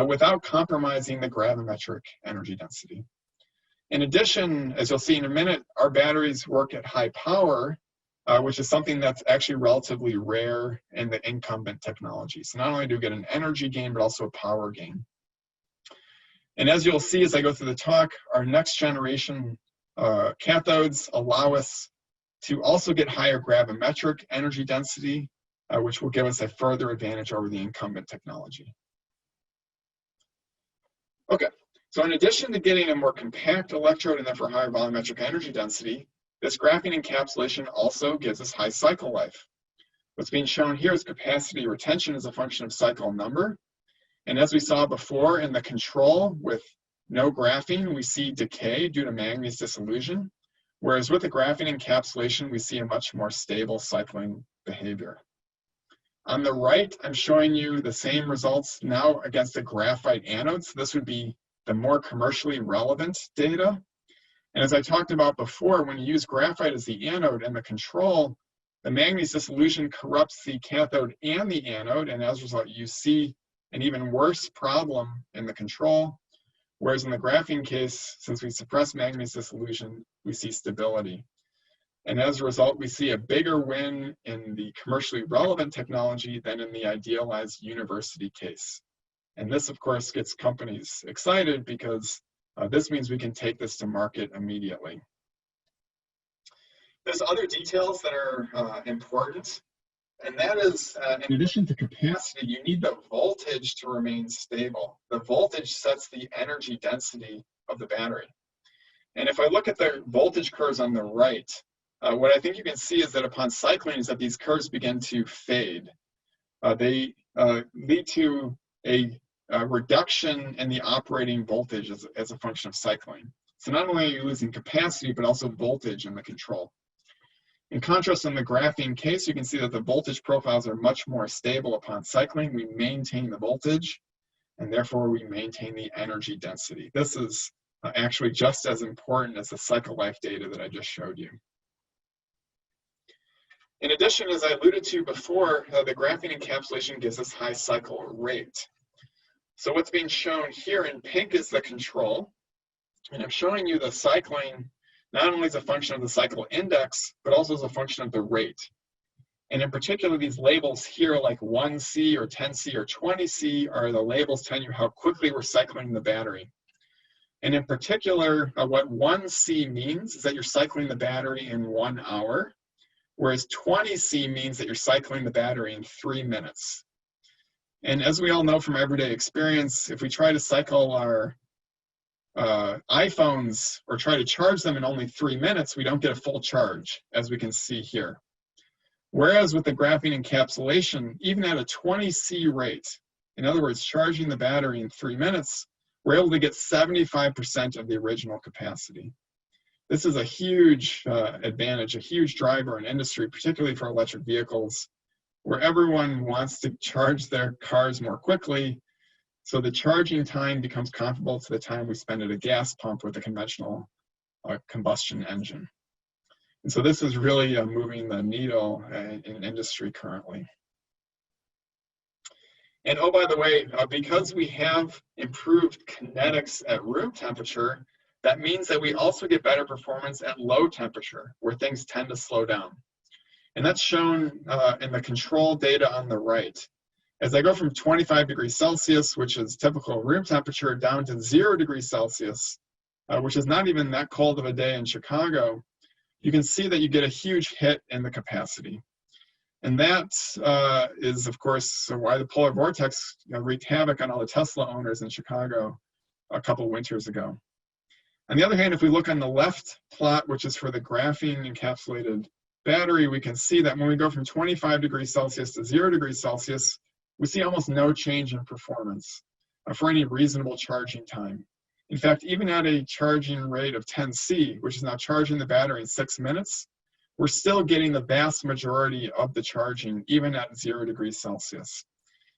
without compromising the gravimetric energy density. In addition, as you'll see in a minute, our batteries work at high power, which is something that's actually relatively rare in the incumbent technology. So not only do we get an energy gain, but also a power gain. And as you'll see as I go through the talk, our next generation cathodes allow us to also get higher gravimetric energy density, which will give us a further advantage over the incumbent technology. Okay, so in addition to getting a more compact electrode and therefore higher volumetric energy density, this graphene encapsulation also gives us high cycle life. What's being shown here is capacity retention as a function of cycle number. And as we saw before in the control with no graphene, we see decay due to manganese dissolution, whereas with the graphene encapsulation, we see a much more stable cycling behavior. On the right, I'm showing you the same results now against a graphite anode. So this would be the more commercially relevant data. And as I talked about before, when you use graphite as the anode and the control, the manganese dissolution corrupts the cathode and the anode, and as a result, you see an even worse problem in the control, whereas in the graphene case, since we suppress manganese dissolution, we see stability. And as a result, we see a bigger win in the commercially relevant technology than in the idealized university case. And this, of course, gets companies excited because this means we can take this to market immediately. There's other details that are important. And that is, in addition to capacity, you need the voltage to remain stable. The voltage sets the energy density of the battery. And if I look at the voltage curves on the right, what I think you can see is that upon cycling is that these curves begin to fade. They lead to a reduction in the operating voltage as a function of cycling. So not only are you losing capacity, but also voltage in the control. In contrast, in the graphene case, you can see that the voltage profiles are much more stable upon cycling. We maintain the voltage, and therefore we maintain the energy density. This is actually just as important as the cycle life data that I just showed you. In addition, as I alluded to before, the graphene encapsulation gives us high cycle rate. So what's being shown here in pink is the control, and I'm showing you the cycling not only as a function of the cycle index, but also as a function of the rate. And in particular, these labels here like 1C or 10C or 20C are the labels telling you how quickly we're cycling the battery. And in particular, what 1C means is that you're cycling the battery in 1 hour, whereas 20C means that you're cycling the battery in 3 minutes. And as we all know from everyday experience, if we try to cycle our iPhones or try to charge them in only 3 minutes, we don't get a full charge, as we can see here. Whereas with the graphene encapsulation, even at a 20C rate, in other words, charging the battery in 3 minutes, we're able to get 75% of the original capacity. This is a huge advantage, a huge driver in industry, particularly for electric vehicles, where everyone wants to charge their cars more quickly. So the charging time becomes comparable to the time we spend at a gas pump with a conventional combustion engine. And so this is really moving the needle in industry currently. And oh, by the way, because we have improved kinetics at room temperature, that means that we also get better performance at low temperature, where things tend to slow down. And that's shown in the control data on the right. As I go from 25 degrees Celsius, which is typical room temperature, down to 0 degrees Celsius, which is not even that cold of a day in Chicago, you can see that you get a huge hit in the capacity. And that is, of course, why the polar vortex wreaked havoc on all the Tesla owners in Chicago a couple winters ago. On the other hand, if we look on the left plot, which is for the graphene encapsulated battery, we can see that when we go from 25 degrees Celsius to 0 degrees Celsius, we see almost no change in performance for any reasonable charging time. In fact, even at a charging rate of 10C, which is now charging the battery in 6 minutes, we're still getting the vast majority of the charging, even at 0 degrees Celsius.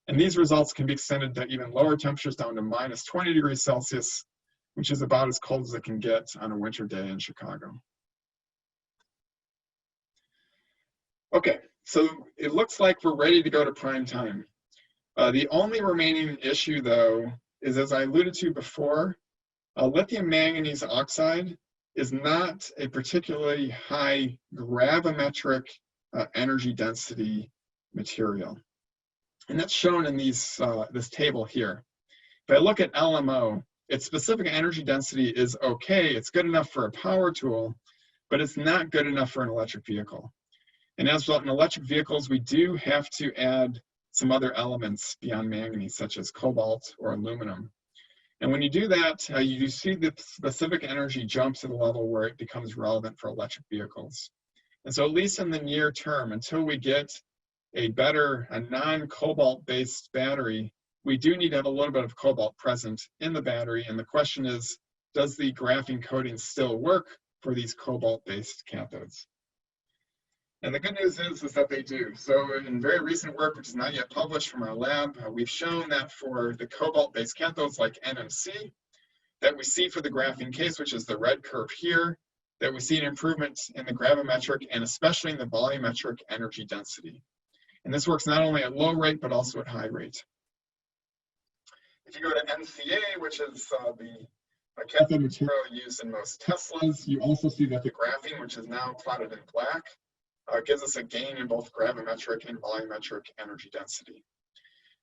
And these results can be extended to even lower temperatures, down to -20 degrees Celsius, which is about as cold as it can get on a winter day in Chicago. Okay, so it looks like we're ready to go to prime time. The only remaining issue, though, is, as I alluded to before, lithium manganese oxide is not a particularly high gravimetric energy density material. And that's shown in this table here. If I look at LMO, its specific energy density is okay. It's good enough for a power tool, but it's not good enough for an electric vehicle. And as well, in electric vehicles, we do have to add some other elements beyond manganese, such as cobalt or aluminum. And when you do that, you see the specific energy jumps to the level where it becomes relevant for electric vehicles. And so at least in the near term, until we get a non-cobalt based battery, we do need to have a little bit of cobalt present in the battery. And the question is, does the graphene coating still work for these cobalt-based cathodes? And the good news is that they do. So in very recent work, which is not yet published from our lab, we've shown that for the cobalt-based cathodes like NMC, that we see for the graphene case, which is the red curve here, that we see an improvement in the gravimetric and especially in the volumetric energy density. And this works not only at low rate, but also at high rate. If you go to NCA, which is the cathode material used in most Teslas, you also see that the graphene, which is now plotted in black, gives us a gain in both gravimetric and volumetric energy density.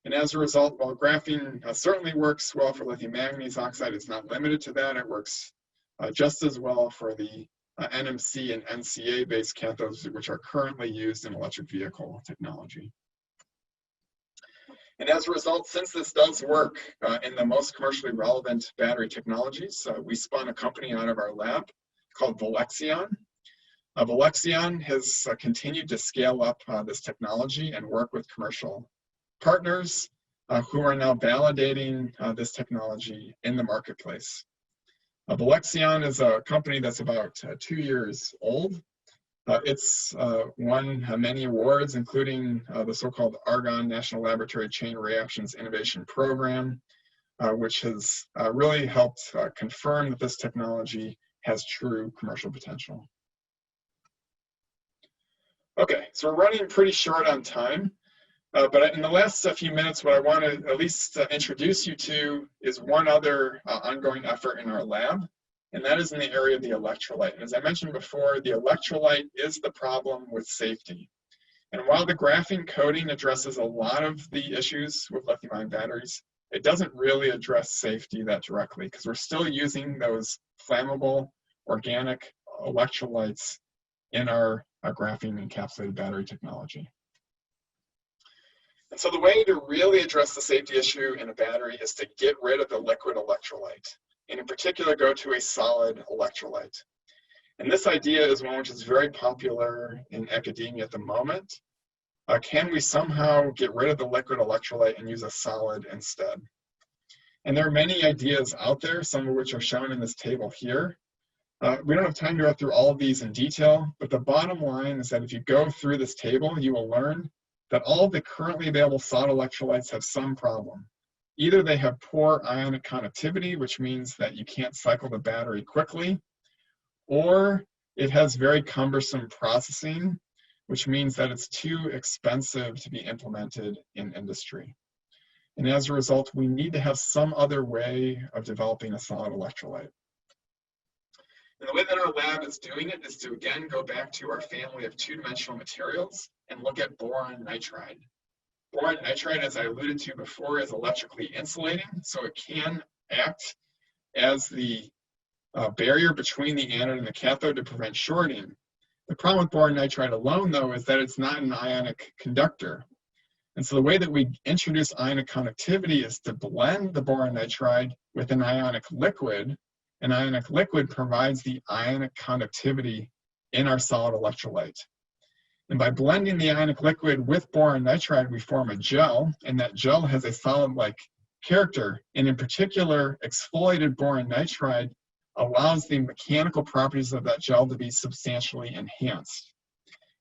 And as a result, while graphene certainly works well for lithium manganese oxide, it's not limited to that. It works just as well for the NMC and NCA-based cathodes, which are currently used in electric vehicle technology. And as a result, since this does work in the most commercially relevant battery technologies, we spun a company out of our lab called Valexion. Valexion has continued to scale up this technology and work with commercial partners who are now validating this technology in the marketplace. Valexion is a company that's about 2 years old. It's won many awards, including the so-called Argonne National Laboratory Chain Reactions Innovation Program, which has really helped confirm that this technology has true commercial potential. Okay, so we're running pretty short on time, but in the last few minutes, what I want to at least introduce you to is one other ongoing effort in our lab, and that is in the area of the electrolyte. And as I mentioned before, the electrolyte is the problem with safety. And while the graphene coating addresses a lot of the issues with lithium-ion batteries, it doesn't really address safety that directly, because we're still using those flammable organic electrolytes in our graphene encapsulated battery technology. And so the way to really address the safety issue in a battery is to get rid of the liquid electrolyte, and in particular go to a solid electrolyte. And this idea is one which is very popular in academia at the moment. Can we somehow get rid of the liquid electrolyte and use a solid instead? And there are many ideas out there, some of which are shown in this table here. We don't have time to go through all of these in detail, but the bottom line is that if you go through this table, you will learn that all of the currently available solid electrolytes have some problem. Either they have poor ionic conductivity, which means that you can't cycle the battery quickly, or it has very cumbersome processing, which means that it's too expensive to be implemented in industry. And as a result, we need to have some other way of developing a solid electrolyte. And the way that our lab is doing it is to, again, go back to our family of two-dimensional materials and look at boron nitride. Boron nitride, as I alluded to before, is electrically insulating, so it can act as the barrier between the anode and the cathode to prevent shorting. The problem with boron nitride alone, though, is that it's not an ionic conductor. And so the way that we introduce ionic conductivity is to blend the boron nitride with an ionic liquid. An ionic liquid provides the ionic conductivity in our solid electrolyte. And by blending the ionic liquid with boron nitride, we form a gel, and that gel has a solid-like character. And in particular, exfoliated boron nitride allows the mechanical properties of that gel to be substantially enhanced.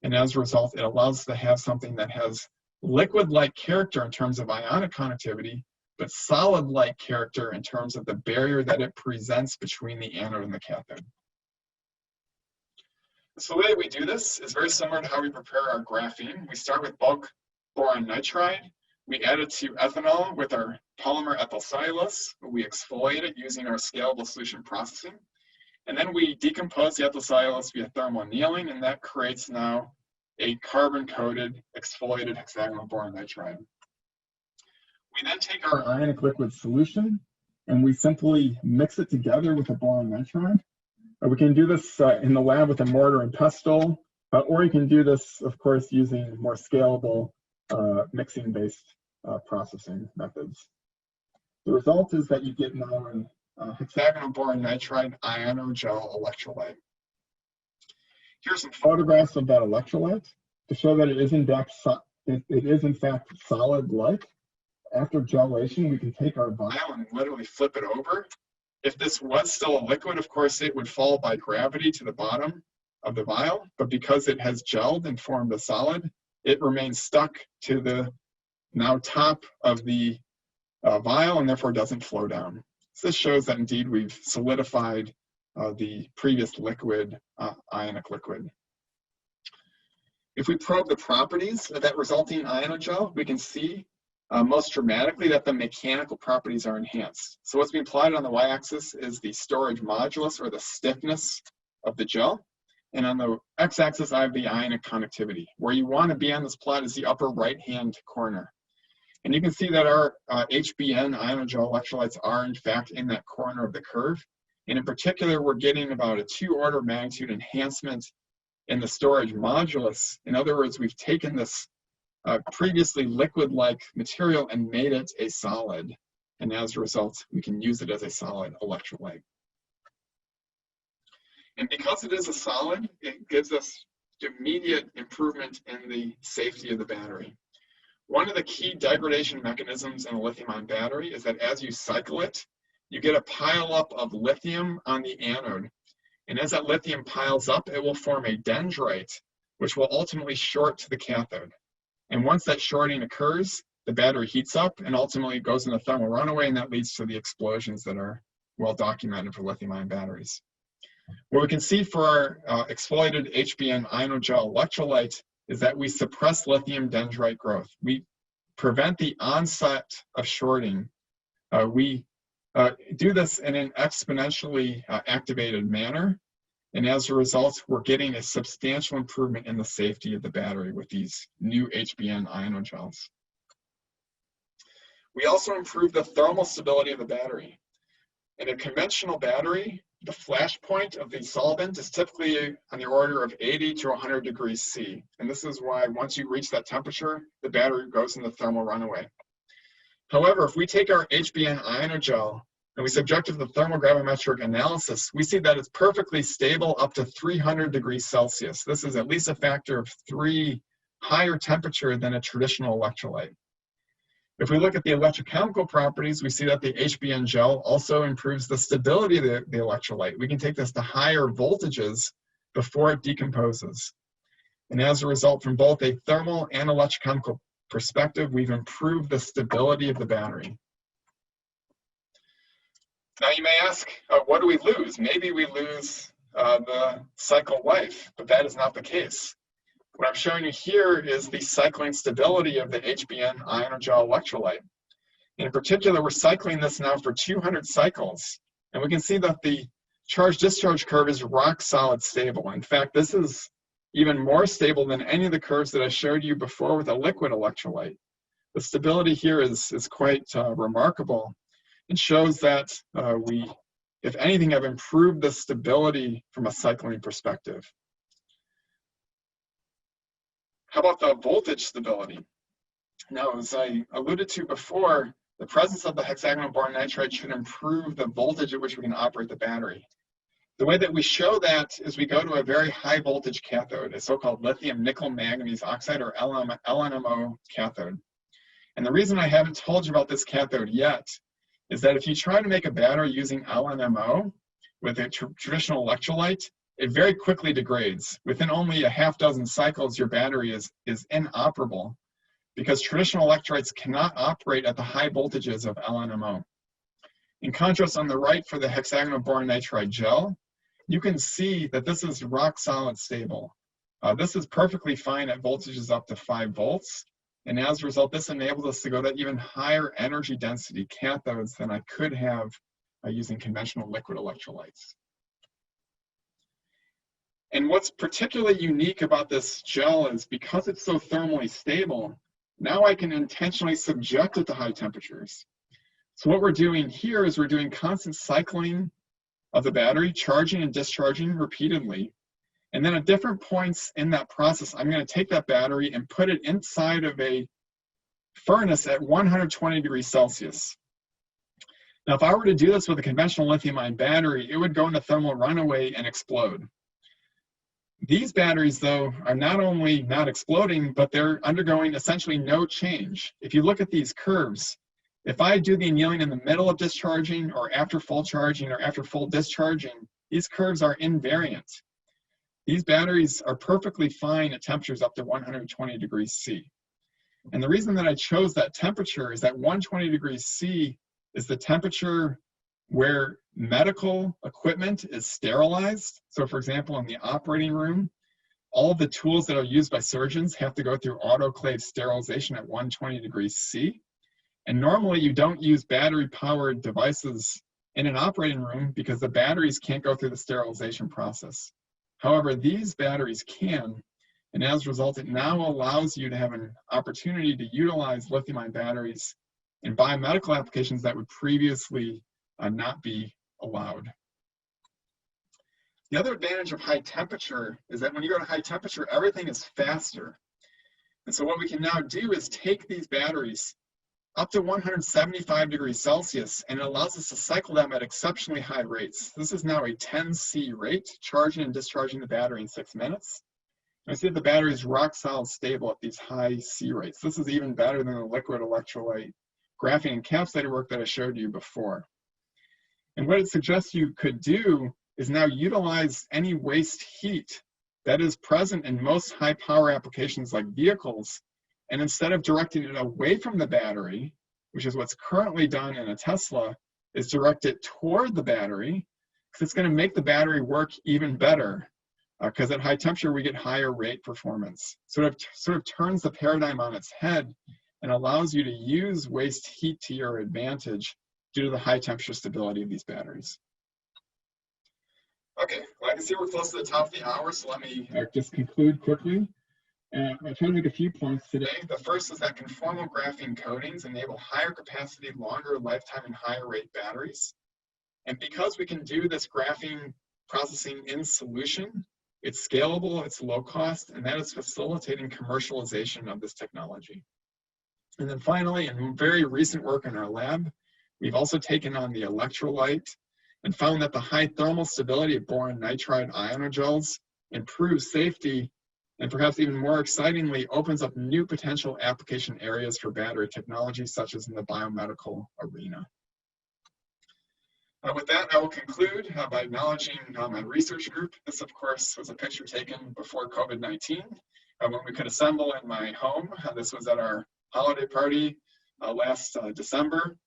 And as a result, it allows us to have something that has liquid-like character in terms of ionic conductivity, but solid-like character in terms of the barrier that it presents between the anode and the cathode. So the way we do this is very similar to how we prepare our graphene. We start with bulk boron nitride. We add it to ethanol with our polymer ethyl cellulose. We exfoliate it using our scalable solution processing. And then we decompose the ethyl cellulose via thermal annealing, and that creates now a carbon-coated exfoliated hexagonal boron nitride. We then take our ionic liquid solution and we simply mix it together with a boron nitride. We can do this in the lab with a mortar and pestle, or you can do this, of course, using more scalable mixing-based processing methods. The result is that you get now an hexagonal boron nitride ionogel electrolyte. Here are some photographs of that electrolyte to show that it is in fact solid-like. After gelation, we can take our vial and literally flip it over. If this was still a liquid, of course, it would fall by gravity to the bottom of the vial, but because it has gelled and formed a solid, it remains stuck to the now top of the vial and therefore doesn't flow down. So this shows that indeed we've solidified the previous liquid, ionic liquid. If we probe the properties of that resulting ionogel, we can see most dramatically that the mechanical properties are enhanced. So what's being plotted on the y-axis is the storage modulus, or the stiffness of the gel. And on the x-axis, I have the ionic conductivity. Where you want to be on this plot is the upper right-hand corner. And you can see that our HBN ionogel electrolytes are, in fact, in that corner of the curve. And in particular, we're getting about a 2-order of magnitude enhancement in the storage modulus. In other words, we've taken this previously liquid-like material and made it a solid. And as a result, we can use it as a solid electrolyte. And because it is a solid, it gives us immediate improvement in the safety of the battery. One of the key degradation mechanisms in a lithium-ion battery is that as you cycle it, you get a pileup of lithium on the anode. And as that lithium piles up, it will form a dendrite, which will ultimately short to the cathode. And once that shorting occurs, the battery heats up and ultimately goes into thermal runaway, and that leads to the explosions that are well documented for lithium-ion batteries. What we can see for our exfoliated HBN ionogel electrolyte is that we suppress lithium dendrite growth. We prevent the onset of shorting. We do this in an exponentially activated manner. And as a result, we're getting a substantial improvement in the safety of the battery with these new HBN ionogels. We also improve the thermal stability of the battery. In a conventional battery, the flash point of the solvent is typically on the order of 80 to 100 degrees C. And this is why once you reach that temperature, the battery goes into thermal runaway. However, if we take our HBN ionogel and we subject it to the thermogravimetric analysis, we see that it's perfectly stable up to 300 degrees Celsius. This is at least a factor of 3 higher temperature than a traditional electrolyte. If we look at the electrochemical properties, we see that the HBN gel also improves the stability of the electrolyte. We can take this to higher voltages before it decomposes. And as a result, from both a thermal and electrochemical perspective, we've improved the stability of the battery. Now you may ask, what do we lose? Maybe we lose the cycle life, but that is not the case. What I'm showing you here is the cycling stability of the HBN ionogel electrolyte. In particular, we're cycling this now for 200 cycles, and we can see that the charge-discharge curve is rock solid stable. In fact, this is even more stable than any of the curves that I showed you before with a liquid electrolyte. The stability here is quite remarkable and shows that we, if anything, have improved the stability from a cycling perspective. How about the voltage stability? Now, as I alluded to before, the presence of the hexagonal boron nitride should improve the voltage at which we can operate the battery. The way that we show that is we go to a very high voltage cathode, a so-called lithium nickel manganese oxide, or LNMO cathode. And the reason I haven't told you about this cathode yet is that if you try to make a battery using LNMO with a traditional electrolyte, it very quickly degrades. Within only a half dozen cycles, your battery is inoperable. because traditional electrolytes cannot operate at the high voltages of LNMO. In contrast, on the right for the hexagonal boron nitride gel, you can see that this is rock solid stable. This is perfectly fine at voltages up to 5 volts. And as a result, this enables us to go to even higher energy density cathodes than I could have using conventional liquid electrolytes. And what's particularly unique about this gel is because it's so thermally stable, now I can intentionally subject it to high temperatures. So what we're doing here is we're doing constant cycling of the battery, charging and discharging repeatedly. And then at different points in that process, I'm going to take that battery and put it inside of a furnace at 120 degrees Celsius. Now, if I were to do this with a conventional lithium-ion battery, it would go into thermal runaway and explode. These batteries, though, are not only not exploding, but they're undergoing essentially no change. If you look at these curves, if I do the annealing in the middle of discharging or after full charging or after full discharging, these curves are invariant. These batteries are perfectly fine at temperatures up to 120 degrees C. And the reason that I chose that temperature is that 120 degrees C is the temperature where medical equipment is sterilized. So for example, in the operating room, all of the tools that are used by surgeons have to go through autoclave sterilization at 120 degrees C. And normally you don't use battery-powered devices in an operating room because the batteries can't go through the sterilization process. However, these batteries can, and as a result, it now allows you to have an opportunity to utilize lithium-ion batteries in biomedical applications that would previously not be allowed. The other advantage of high temperature is that when you go to high temperature, everything is faster. And so what we can now do is take these batteries up to 175 degrees Celsius, and it allows us to cycle them at exceptionally high rates. This is now a 10C rate, charging and discharging the battery in 6 minutes. And I see that the battery is rock solid stable at these high C rates. This is even better than the liquid electrolyte graphene encapsulator work that I showed you before. And what it suggests you could do is now utilize any waste heat that is present in most high power applications like vehicles, and instead of directing it away from the battery, which is what's currently done in a Tesla, is direct it toward the battery, because it's going to make the battery work even better, because at high temperature we get higher rate performance. So it sort of turns the paradigm on its head and allows you to use waste heat to your advantage due to the high temperature stability of these batteries. Okay, well, I can see we're close to the top of the hour, so let me just conclude quickly. I'm trying to make a few points today. The first is that conformal graphene coatings enable higher capacity, longer lifetime, and higher rate batteries. And because we can do this graphene processing in solution, it's scalable, it's low cost, and that is facilitating commercialization of this technology. And then finally, in very recent work in our lab, we've also taken on the electrolyte and found that the high thermal stability of boron nitride ionogels improves safety, and perhaps even more excitingly, opens up new potential application areas for battery technology, such as in the biomedical arena. With that, I will conclude by acknowledging my research group. This, of course, was a picture taken before COVID-19, when we could assemble in my home. This was at our holiday party last December.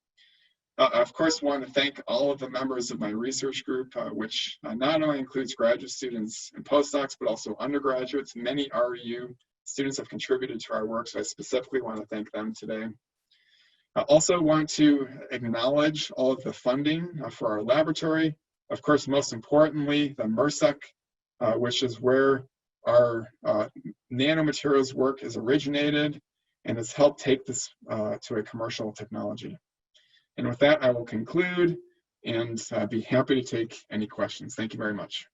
Of course, want to thank all of the members of my research group, which not only includes graduate students and postdocs, but also undergraduates. Many REU students have contributed to our work, so I specifically want to thank them today. I also want to acknowledge all of the funding for our laboratory. Of course, most importantly, the MRSEC, which is where our nanomaterials work is originated and has helped take this to a commercial technology. And with that, I will conclude and be happy to take any questions. Thank you very much.